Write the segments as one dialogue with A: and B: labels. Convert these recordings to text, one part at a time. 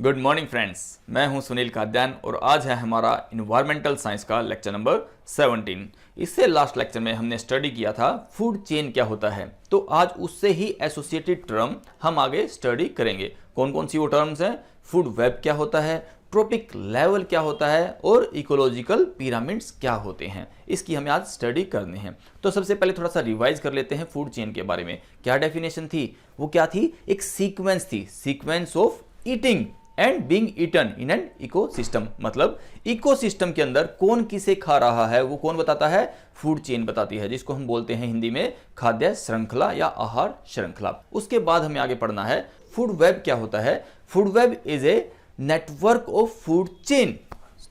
A: Good morning friends, मैं हूं सुनील काद्यान और आज है हमारा इन्वायरमेंटल साइंस का लेक्चर नंबर 17। इससे लास्ट लेक्चर में हमने स्टडी किया था फूड चेन क्या होता है, तो आज उससे ही एसोसिएटेड टर्म हम आगे स्टडी करेंगे। कौन कौन सी वो टर्म्स हैं? फूड वेब क्या होता है, ट्रॉपिक लेवल क्या होता है और इकोलॉजिकल पिरामिड्स क्या होते हैं, इसकी हमें आज स्टडी करनी है। तो सबसे पहले थोड़ा सा रिवाइज कर लेते हैं फूड चेन के बारे में। क्या डेफिनेशन थी? वो क्या थी? एक सीक्वेंस थी, sequence of eating and being eaten in an ecosystem. मतलब इकोसिस्टम के अंदर कौन किसे खा रहा है वो कौन बताता है? फूड चेन बताती है, जिसको हम बोलते हैं हिंदी में खाद्य श्रृंखला या आहार श्रृंखला। उसके बाद हमें आगे पढ़ना है फूड वेब क्या होता है। Food web is a network of food chain.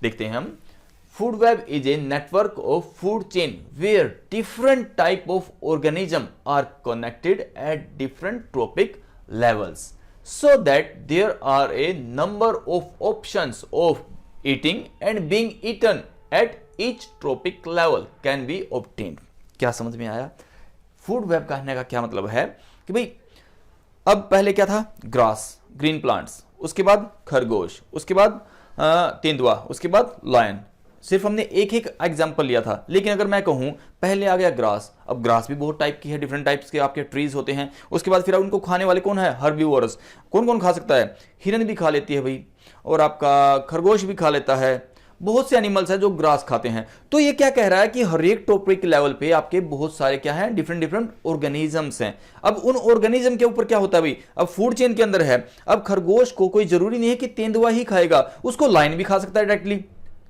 A: देखते हैं हम। Food web is a network of food chain where different type of organism are connected at different trophic levels so that there are a number of options of eating and being eaten at each tropic level can be obtained। क्या समझ में आया? Food web कहने का क्या मतलब है कि भाई अब पहले क्या था? ग्रास, ग्रीन प्लांट्स, उसके बाद खरगोश, उसके बाद तेंदुआ, उसके बाद लायन। सिर्फ हमने एक एक एग्जाम्पल लिया था, लेकिन अगर मैं कहूं पहले आ गया ग्रास। अब ग्रास भी बहुत टाइप की है, डिफरेंट टाइप्स के आपके ट्रीज होते हैं। उसके बाद फिर उनको खाने वाले कौन है? हर्बीवोरस। कौन कौन खा सकता है? हिरन भी खा लेती है भाई, और आपका खरगोश भी खा लेता है। बहुत से एनिमल्स हैं जो ग्रास खाते हैं। तो ये क्या कह रहा है कि हर एक टॉपिक लेवल पे आपके बहुत सारे क्या हैं? डिफरेंट डिफरेंट ऑर्गेनिजम्स हैं। अब उन ऑर्गेनिज्म के ऊपर क्या होता है भाई? अब फूड चेन के अंदर है। अब खरगोश को कोई जरूरी नहीं है कि तेंदुआ ही खाएगा, उसको लायन भी खा सकता है डायरेक्टली।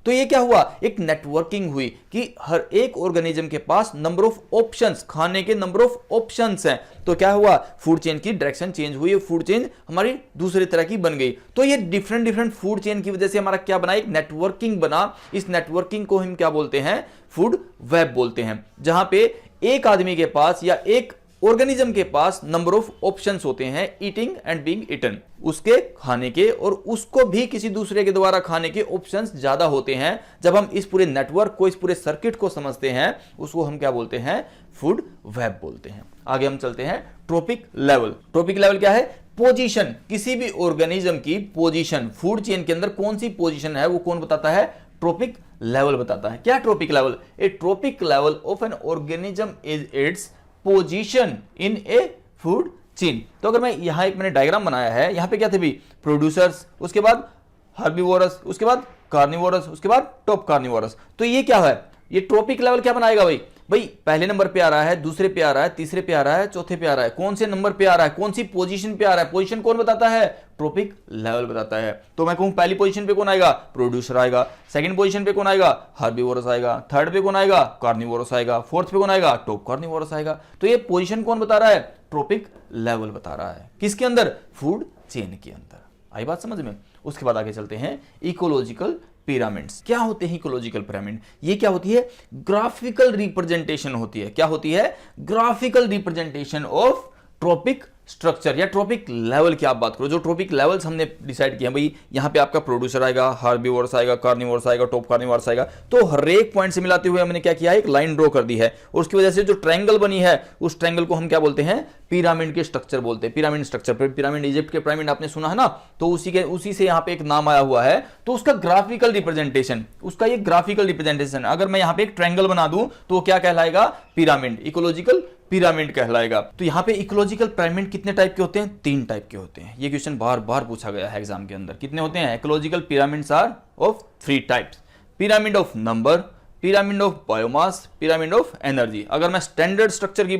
A: तो ये क्या हुआ? एक नेटवर्किंग हुई कि हर एक ऑर्गेनिज्म के पास नंबर ऑफ ऑप्शंस, खाने के नंबर ऑफ ऑप्शंस हैं। तो क्या हुआ? फूड चेन की डायरेक्शन चेंज हुई, फूड चेन हमारी दूसरे तरह की बन गई। तो ये डिफरेंट डिफरेंट फूड चेन की वजह से हमारा क्या बना? एक नेटवर्किंग बना। इस नेटवर्किंग को हम क्या बोलते हैं? फूड वेब बोलते हैं, जहां पे एक आदमी के पास या एक ऑर्गेनिज्म के पास नंबर ऑफ ऑप्शंस होते हैं ईटिंग एंड बीइंग ईटन, उसके खाने के और उसको भी किसी दूसरे के द्वारा खाने के ऑप्शंस ज्यादा होते हैं। जब हम इस पूरे नेटवर्क को, इस पूरे सर्किट को समझते हैं, उसको हम क्या बोलते हैं? फूड वेब बोलते हैं। आगे हम चलते हैं ट्रॉपिक लेवल। ट्रॉपिक लेवल क्या है? पोजीशन, किसी भी ऑर्गेनिज्म की पोजीशन, फूड चेन के अंदर कौन सी पोजीशन है वो कौन बताता है? ट्रॉपिक लेवल बताता है। क्या trophic level? A trophic level of an organism is its position in A food chain. तो अगर मैं यहां एक मैंने डायग्राम बनाया है, यहां पे क्या थे भी? प्रोड्यूसर्स, उसके बाद हर्बीवोरस, उसके बाद कार्निवोरस, उसके बाद टॉप कार्निवोरस। तो ये क्या है? ये ट्रॉपिक लेवल क्या बनाएगा भाई? भाई पहले नंबर पे आ रहा है, दूसरे पे आ रहा है, तीसरे पे आ रहा है, चौथे पे आ रहा है। कौन से नंबर पे आ रहा है? कौन सी पोजीशन पे आ रहा है? पोजीशन कौन बताता है? ट्रॉपिक लेवल बताता है। तो मैं कहूं पहली पोजीशन पे कौन आएगा? प्रोड्यूसर आएगा। सेकंड पोजीशन पे कौन आएगा? हर्बीवोरस आएगा। थर्ड पे कौन आएगा? कार्निवोरस आएगा। फोर्थ पे कौन आएगा? टॉप कार्निवोरस आएगा। तो ये पोजीशन कौन बता रहा है? ट्रॉपिक लेवल बता रहा है। किसके अंदर? फूड चेन के अंदर। आई बात समझ में? उसके बाद आगे चलते हैं इकोलॉजिकल पिरामिड्स। क्या होते हैं इकोलॉजिकल पिरामिड? ये क्या होती है? ग्राफिकल रिप्रेजेंटेशन होती है। क्या होती है? Graphical representation of trophic structure या ट्रॉपिक लेवल की आप बात करो। जो ट्रॉपिक लेवल्स हमने डिसाइड किया भाई, यहां पे आपका प्रोड्यूसर आएगा, हार्बीवोरस आएगा, कार्निवोरस आएगा, टॉप कार्निवोरस आएगा। तो हर एक पॉइंट से मिलाते हुए हमने क्या किया? एक लाइन ड्रॉ कर दी है, और उसकी वजह से जो ट्रायंगल बनी है, उस ट्रायंगल को हम क्या बोलते हैं? पिरामिड के स्ट्रक्चर बोलते हैं। पिरामिड स्ट्रक्चर, पिरामिड, इजिप्ट के पिरामिड आपने सुना है ना, तो उसी से यहां पे एक नाम आया हुआ है। तो उसका ग्राफिकल रिप्रेजेंटेशन, उसका ये ग्राफिकल रिप्रेजेंटेशन, अगर मैं यहां पे एक ट्रायंगल बना दूं तो क्या कहलाएगा? पिरामिड, इकोलॉजिकल पिरामिड कहलाएगा। तो यहां पे इकोलॉजिकल पिरामिड कितने टाइप के होते हैं? 3 टाइप के होते हैं। ये क्वेश्चन बार बार पूछा गया है एग्जाम के अंदर। कितने होते हैं? Ecological pyramids are of 3 types. Pyramid of number, pyramid of biomass, pyramid of energy. अगर मैं स्टैंडर्ड स्ट्रक्चर की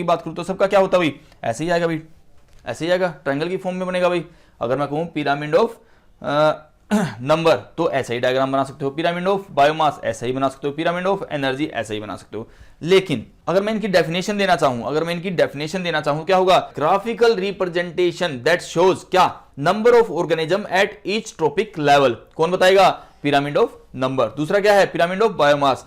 A: बात करूं, तो सबका क्या होता है भाई? ऐसे ही आएगा भाई, ऐसे ही आएगा, ट्रायंगल की फॉर्म में बनेगा भाई। अगर मैं कहूं पिरामिड ऑफ नंबर, तो ऐसा ही डायग्राम बना सकते हो। पिरामिड ऑफ बायोमास ऐसा ही बना सकते हो। पिरामिड ऑफ एनर्जी ऐसा ही बना सकते हो। लेकिन अगर मैं इनकी डेफिनेशन देना चाहूं, क्या होगा? ग्राफिकल रिप्रेजेंटेशन दैट शोज क्या? Number of organism at each trophic level. कौन बताएगा? Pyramid of number. दूसरा क्या है? Pyramid of biomass.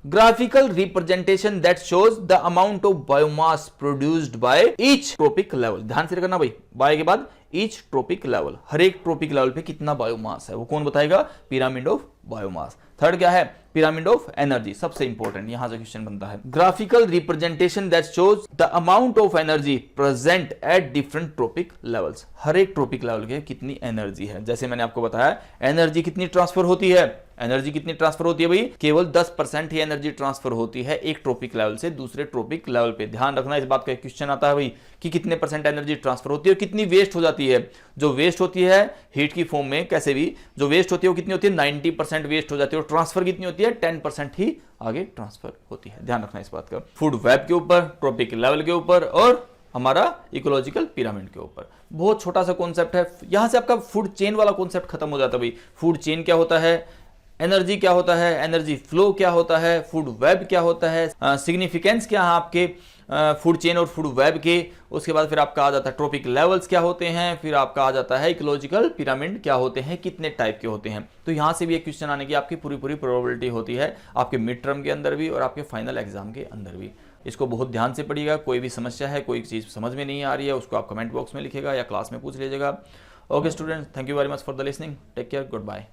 A: Graphical representation that shows the amount of biomass produced by each trophic level. ध्यान से करना भाई, बाय के बाद ईच ट्रॉपिक लेवल, हर एक ट्रॉपिक लेवल पे कितना बायोमास है वो कौन बताएगा? Pyramid of biomass. थर्ड क्या है? पिरामिड ऑफ एनर्जी, सबसे इंपॉर्टेंट यहां से क्वेश्चन बनता है। Graphical representation that shows the amount of energy present at different trophic levels, हर एक ट्रॉपिक लेवल के कितनी एनर्जी है। जैसे मैंने आपको बताया एनर्जी कितनी ट्रांसफर होती है, एनर्जी कितनी ट्रांसफर होती है भाई, केवल 10% ही एनर्जी ट्रांसफर होती है एक ट्रॉपिक लेवल से दूसरे ट्रॉपिक लेवल पे। ध्यान रखना, इस बात का एक क्वेश्चन आता है भाई कि कितने परसेंट एनर्जी ट्रांसफर होती है और कितनी वेस्ट हो जाती है। जो वेस्ट होती है हीट की फॉर्म में, कैसे भी जो वेस्ट होती है वो कितनी होती है, 90% वेस्ट हो जाती है और ट्रांसफर कितनी होती है, 10% ही आगे ट्रांसफर होती है। ध्यान रखना इस बात का। फूड वेब के ऊपर, ट्रॉपिक लेवल के ऊपर और हमारा इकोलॉजिकल पिरामिड के ऊपर। बहुत छोटा सा कॉन्सेप्ट है, यहां से आपका फूड चेन वाला कॉन्सेप्ट खत्म हो जाता है भाई। फूड चेन क्या होता है, एनर्जी क्या होता है, एनर्जी फ्लो क्या होता है, फूड वेब क्या होता है, सिग्निफिकेंस क्या है आपके फूड चेन और फूड वेब के। उसके बाद फिर आपका आ जाता है ट्रॉपिक लेवल्स क्या होते हैं, फिर आपका आ जाता है इकोलॉजिकल पिरामिड क्या होते हैं, कितने टाइप के होते हैं। तो यहां से भी एक क्वेश्चन आने की आपकी पूरी प्रोबेबिलिटी होती है, आपके मिड टर्म के अंदर भी और आपके फाइनल एग्जाम के अंदर भी। इसको बहुत ध्यान से पढ़िएगा। कोई भी समस्या है, कोई चीज़ समझ में नहीं आ रही है, उसको आप कमेंट बॉक्स में लिखिएगा या क्लास में पूछ लीजिएगा। Okay students, thank you very much for the listening, take care, good bye.